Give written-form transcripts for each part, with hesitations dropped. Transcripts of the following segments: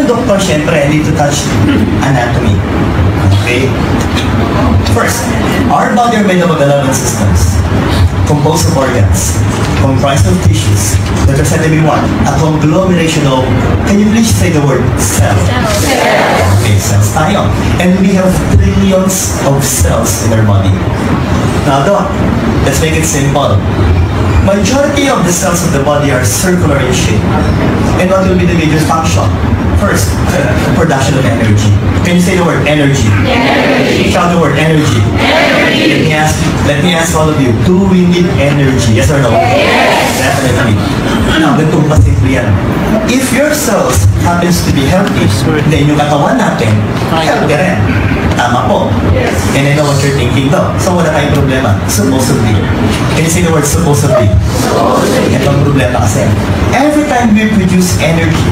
doktor, syempre, I need to touch anatomy. Okay? First, our body are made up of 11 systems, composed of organs, comprised of tissues, that are said to be what? A conglomeration of, can you please say the word cell? Okay, cells tayo. And we have trillions of cells in our body. Now, Doc, let's make it simple. Majority of the cells of the body are circular in shape. And what will be the major function? First, production of energy. Can you say the word energy? Energy. Shout the word energy. Energy. Let me ask all of you, do we need energy? Yes or no? Yes. Definitely. Now, ganito pa simple yan. If your cells happens to be healthy, then yung katawan natin, healthy rin. Tama po. Yes. And I know what you're thinking though. So wala tayong problema. Supposedly. Can you say the word supposedly? Supposedly. Ito ang problema kasi. Every time we produce energy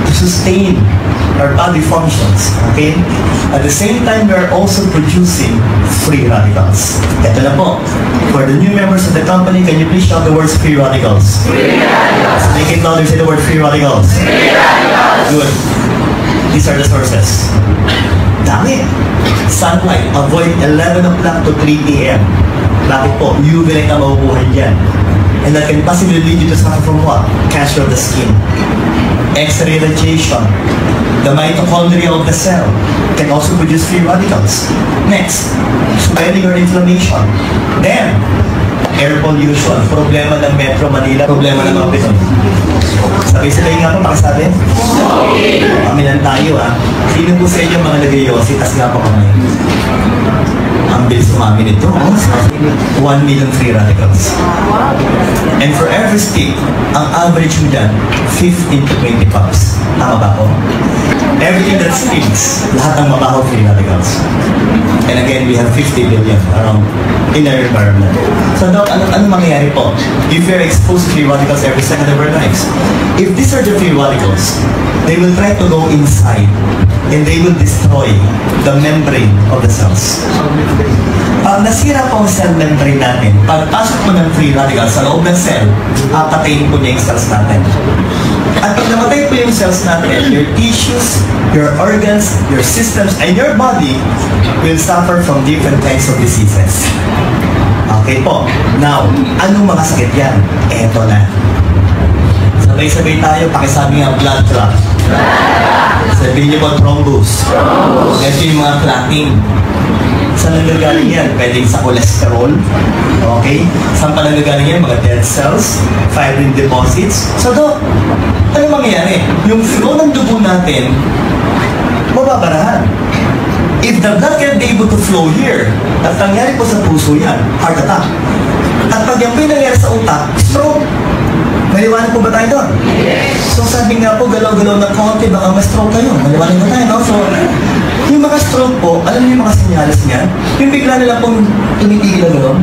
to sustain our body functions, okay? At the same time, we are also producing free radicals. Ito na po. For the new members of the company, can you please shout the words free radicals? Free radicals. Make it louder, say the word free radicals. Free radicals. Good. These are the sources. Dami. Sunlight. Avoid 11 o'clock to 3 p.m. Bakit po? UV light ang mabubuhay dyan. And that can possibly lead you to suffer from what? Cancer of the skin. X-ray radiation. The mitochondria of the cell can also produce free radicals. Next, swelling or inflammation. Then, air pollution. Problema ng Metro Manila. Problema ng mga Pinoy. Sabay-sabay nga po, pakisabi? Pamilan tayo, ha? Sino po sa inyo mga nag-yosi? Tas nga po kamay. Ang bilis umamin ito. 1 million free radicals. And for every stick, ang average mo dyan, 15 to 20 puffs. Tama ba po? Everything that stinks, lahat ng mabaho free radicals. And again, we have 50 billion around in our environment. So, Doc, ano mangyayari po? If you're exposed to free radicals every second of our lives, if these are the free radicals, they will try to go inside and they will destroy the membrane of the cells. Pag nasira po ang cell membrane natin, pagpasok mo ng free radicals sa loob ng cell, patayin po niya yung cells natin. At pag namatay po yung cells natin, your tissues, your organs, your systems, and your body will suffer from different kinds of diseases. Okay po. Now, anong mga sakit yan? Eto na. Sabay-sabay tayo, pakisabi nga blood clot. Sabihin niyo po thrombus. Ito yung mga clotting. Saan nagagaling yan? Pwedeng sa cholesterol. Okay? Saan pa nagagaling yan? Mga dead cells, fibrin deposits. So, Doc, ano mangyayari? Yung flow ng dugo natin, mababarahan. If the blood can't be able to flow here, at nangyari po sa puso yan, heart attack. At pag yan po yung nangyari sa utak, stroke. Maliwanag po ba tayo doon? Yes. So sabi nga po, galaw-galaw na konti, baka ma-stroke kayo. Maliwanag ba tayo, no? So, yung mga stroke po, alam niyo yung mga senyales niya? Yung bigla na lang pong tumitigil na gano'n,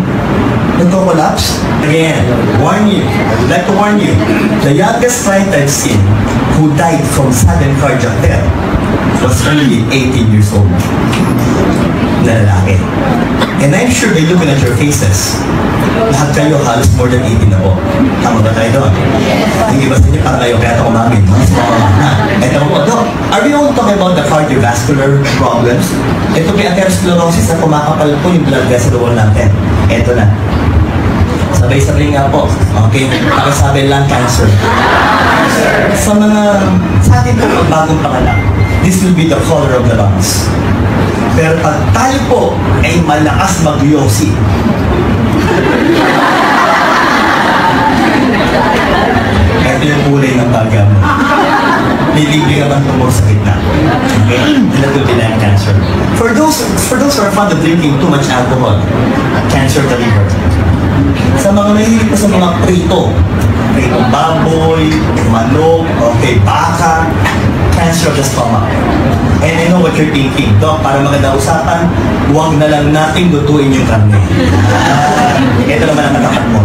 nagko-collapse. Again, warn you, I'd like to warn you, the youngest client I've seen who died from sudden cardiac death was only 18 years old. Na lalaki. And I'm sure by looking at your faces, lahat kayo halos more than 18 na po. Tama ba tayo doon? Hindi ba sa inyo para kayo kaya ito umamin? Ito po, Doc, are we all talking about the cardiovascular problems? Ito po yung atherosclerosis na kumakapal po yung blood vessel wall natin. Ito na. Sabay-sabay nga po. Okay? Pakisabi lang cancer. Sa atin po bagong pangalan, this will be the color of the lungs. Pero pag tayo po ay malakas mag-yosi, ito yung kulay ng baga mo. May libre ka bang tumor sa gitna. Okay? And that will be lung cancer. For those who are fond of drinking too much alcohol, cancer of the liver. Sa mga nahihilig po sa mga pritong baboy, manok, okay, baka, cancer of the stomach. And I know what you're thinking. Doc, para maganda usapan, huwag na lang natin lutuin yung karne. Ito naman ang natapat mo.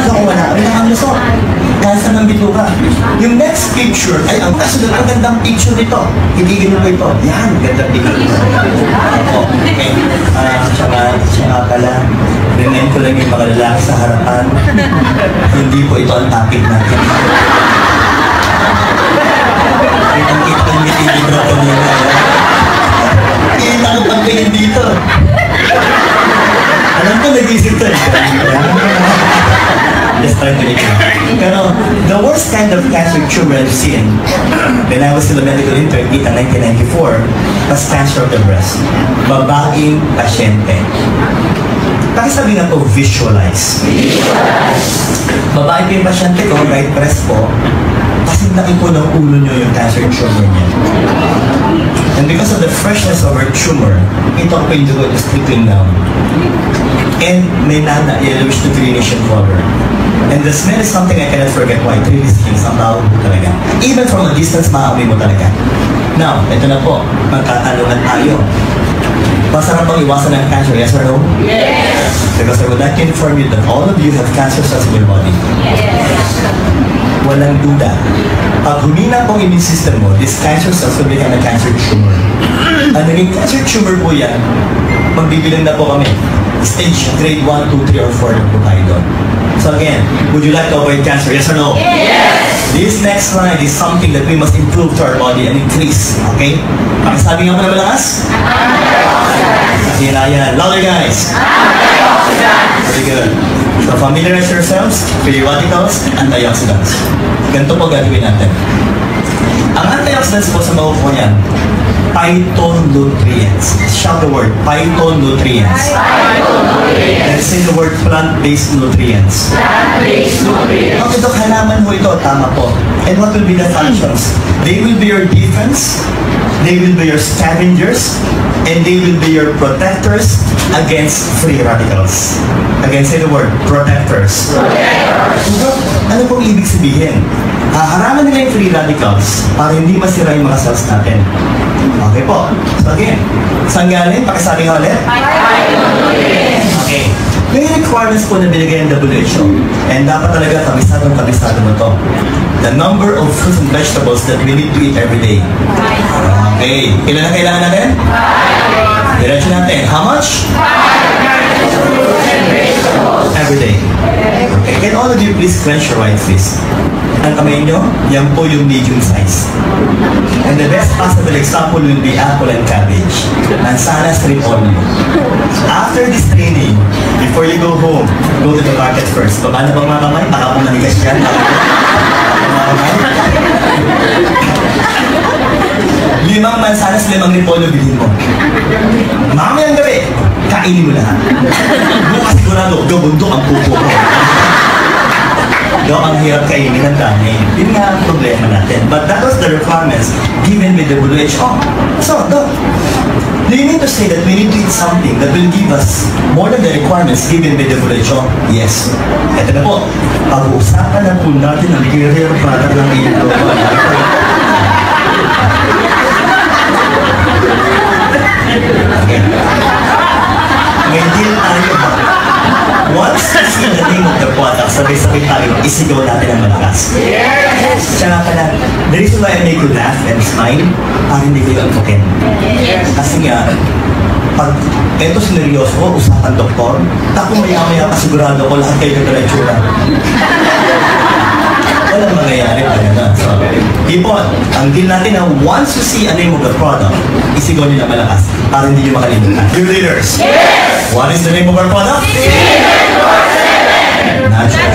Doc, wala ka rin ang lusok. Cancer ng bituka. Yung next picture ay ang kasunod. Ang gandang picture nito. Hindi ganun ito. Yan, gandang picture. Okay. Siya pala. Rinayin ko lang yung mga lalaki sa harapan. Hindi po ito ang topic natin. Ang The worst kind of cancer tumor I've seen when I was still a medical intern in 1994 was cancer of the breast. Babaeng pasyente. Pakisabi nga po, visualize. Babae po yung pasyente ko, right breast po, kasi laki po ng ulo nyo yung cancer tumor niya. And because of the freshness of our tumor, ito po yung dugo is trickling down. And may nana, yellowish to greenish in color. And the smell is something I cannot forget why. It really stinks. Ang tawag mo talaga. Even from a distance, maamoy mo talaga. Now, ito na po. Magkatanungan tayo. Masarap bang iwasan ng cancer? Yes or no? Yes! Because I would like to inform you that all of you have cancer cells in your body. Yes! Walang duda. Pag humina pong immune system mo, this cancer cells will become a cancer tumor. Ang naging cancer tumor po yan, magbibilang na po kami. Stage grade 1, 2, 3, or 4 na po tayo doon. So again, would you like to avoid cancer? Yes or no? Yes! This next slide is something that we must improve to our body and increase. Okay? Pakisabi nga po na malakas? Yan. Louder guys! Very good. So familiarize yourselves, periodicals, antioxidants. Ganito po gagawin natin. Ang antioxidants po sa maupo niyan, phytonutrients. Shout the word, phytonutrients. And say the word plant-based nutrients. Plant-based nutrients. Okay, Dok, halaman mo ito. Tama po. And what will be the functions? They will be your defense, they will be your scavengers, and they will be your protectors against free radicals. Again, say the word, protectors. Protectors. Ano pong ibig sabihin? Haharaman nila yung free radicals para hindi masira yung mga cells natin. Okay po. So again, saan galing? Pakisabi nga ulit. Okay. May requirements po na binigay ng WHO. And dapat talaga kabisado mo to. The number of fruits and vegetables that we need to eat every day. Okay. Ilan na kailangan natin? Diretso natin. How much? Every day. Okay. Can all of you please clench your right fist? Ang kamay nyo, yan po yung medium size. And the best possible example will be apple and cabbage. Manzana strip only. After this training, before you go home, go to the market first. Baba na bang mga kamay? Baka kung nanigas yan. Limang mansanas, limang repolyo bilhin mo. Mamayang gabi, kainin mo lahat. Bukas sigurado, gabundok ang pupo mo. Ang hirap kainin ng dami. Yun nga ang problema natin. But that was the requirements given by the WHO. So, Doc, do you mean to say that we need to eat something that will give us more than the requirements given by the WHO? Yes. Ito na po. Pag-uusapan na po natin ang career product ng ilo. May deal tayo ba? Once you see the name of the product, sabay-sabay tayo, isigaw natin ang malakas. Yes! Tsaka pala, the reason why I make you laugh and smile, para hindi kayo antukin. Yes! Kasi nga, pag eto sineryoso ko, usapan doktor, tako maya-maya pasigurado ko lahat kayo ng itsura. Walang mangyayari pa na. So, people, ang deal natin na once you see a name of the product, isigaw nyo na malakas para hindi nyo makalimutan. Your leaders! Yes! What is the name of our product? Natural.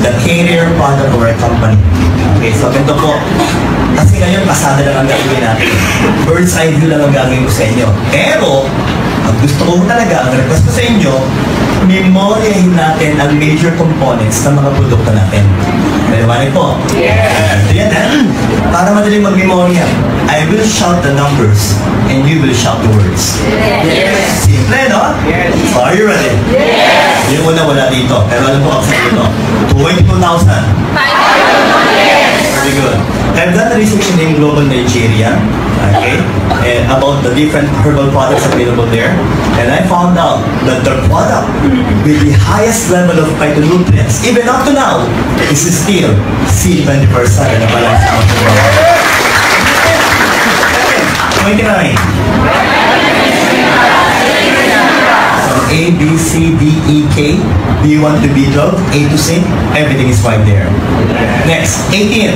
The carrier product of our company. Okay, so ganito po. Kasi ngayon, pasada lang ang gagawin natin. Bird's eye view lang ang gagawin ko sa inyo. Pero, ang gusto ko talaga, ang request ko sa inyo, memoryahin natin ang major components ng mga produkto natin. Maliwanag po? Yes! So yan, para madaling mag-memorya, I will shout the numbers and you will shout the words. Yes! Simple, no? Yes! So are you ready? Yes! Yung una wala dito, pero alam ko ako sa dito. 22,000. Very good. I've done research in global Nigeria, okay, and about the different herbal products available there, and I found out that the product with the highest level of phytonutrients, even up to now, is still C24 na balance out. 29. A, B, C, D, E, K. Do you want to be dog? A to C? Everything is right there. Next, 18.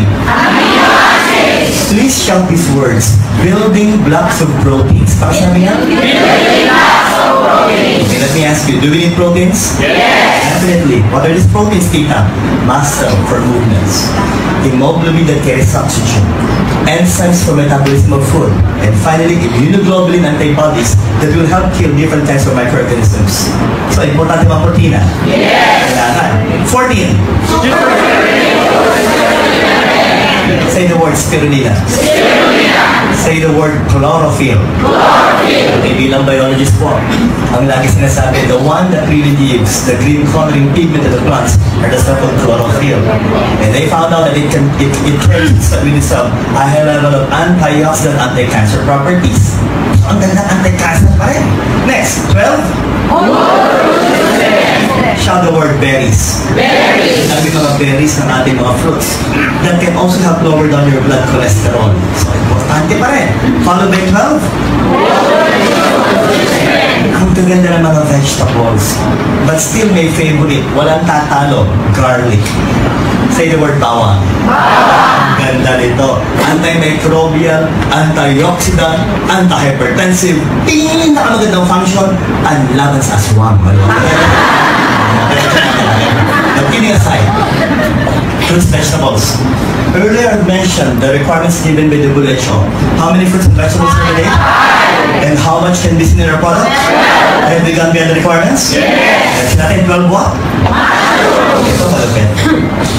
Please shout these words. Building blocks of proteins. Pakisabi nga? Building blocks of Okay, let me ask you, do we need proteins? Yes! Definitely. What are these proteins, Tita? Mast cell for movements, hemoglobin that carries oxygen, enzymes for metabolism of food, and finally, immunoglobulin antibodies that will help kill different types of microorganisms. So, importante ba protina? Yes! Kailangan. 14. Say the word spirulina. Say the word chlorophyll. Okay, bilang biologist po, ang lagi sinasabi, the one that really gives the green coloring pigment to the plants are the stuff called chlorophyll. And they found out that it carries with itself a high level of antioxidant, anti-cancer properties. So, ang ganda anti-cancer pa rin. Next, 12. Shout the word berries. Berries. Ang mga berries ng ating mga fruits that can also help lower down your blood cholesterol. So, importante pa rin. Followed by 12. Ang gaganda ng mga vegetables. But still may favorite. Walang tatalo. Garlic. Say the word bawang. Ang ganda nito. Antimicrobial, antioxidant, antihypertensive, pinakamagandang function, ang laban sa aswang. But kidding aside, fruits, vegetables. Earlier I mentioned the requirements given by the WHO. How many fruits and vegetables per day? And how much can be seen in our products? Have we gone beyond the requirements? Yes! Natin 12 what? Ito malapit.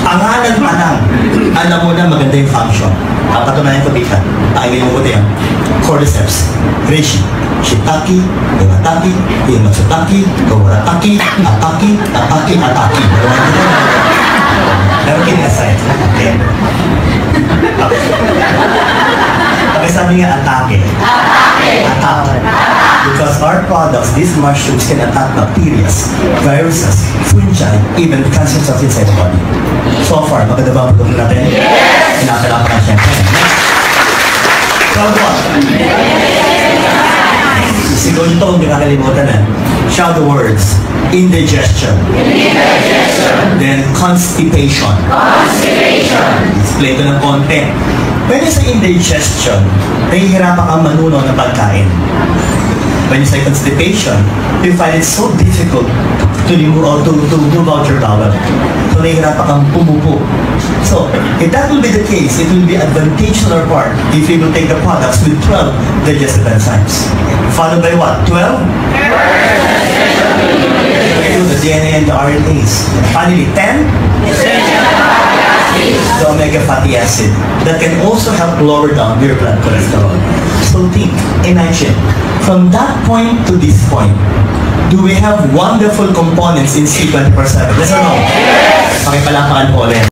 Ang anang-anang, alam mo na maganda yung function. Patunayan ko dito. Pakinggan mo ko yan. Cordyceps, reishi, shiitake, iwatake, imatsutake, kawaratake, atake. Pero kinasay. Okay? Okay, sabi nga atake. Attack. Because our products, these mushrooms can attack bacteria, viruses, fungi, even cancer cells inside the body. So far, maganda ba ang produkto natin? Yes! Pinakalapan na siyempre. Shout what? Siguro ito kung nakakalimutan na. Shout the words. Indigestion. Then constipation. Explain ko ng konti. When you say indigestion, nahihirapan kang manunaw ng pagkain. When you say constipation, you find it so difficult to move out your bowel. So nahihirapan kang pumupo. So, if that will be the case, it will be advantageous on our part if we will take the products with 12 digestive enzymes. Followed by what? 12? The DNA and the RNAs. Finally, 10? The omega fatty acid that can also help lower down your blood cholesterol. So think, imagine, from that point to this point, do we have wonderful components in C24/7? Yes or no? Pakipalapakan po ulit.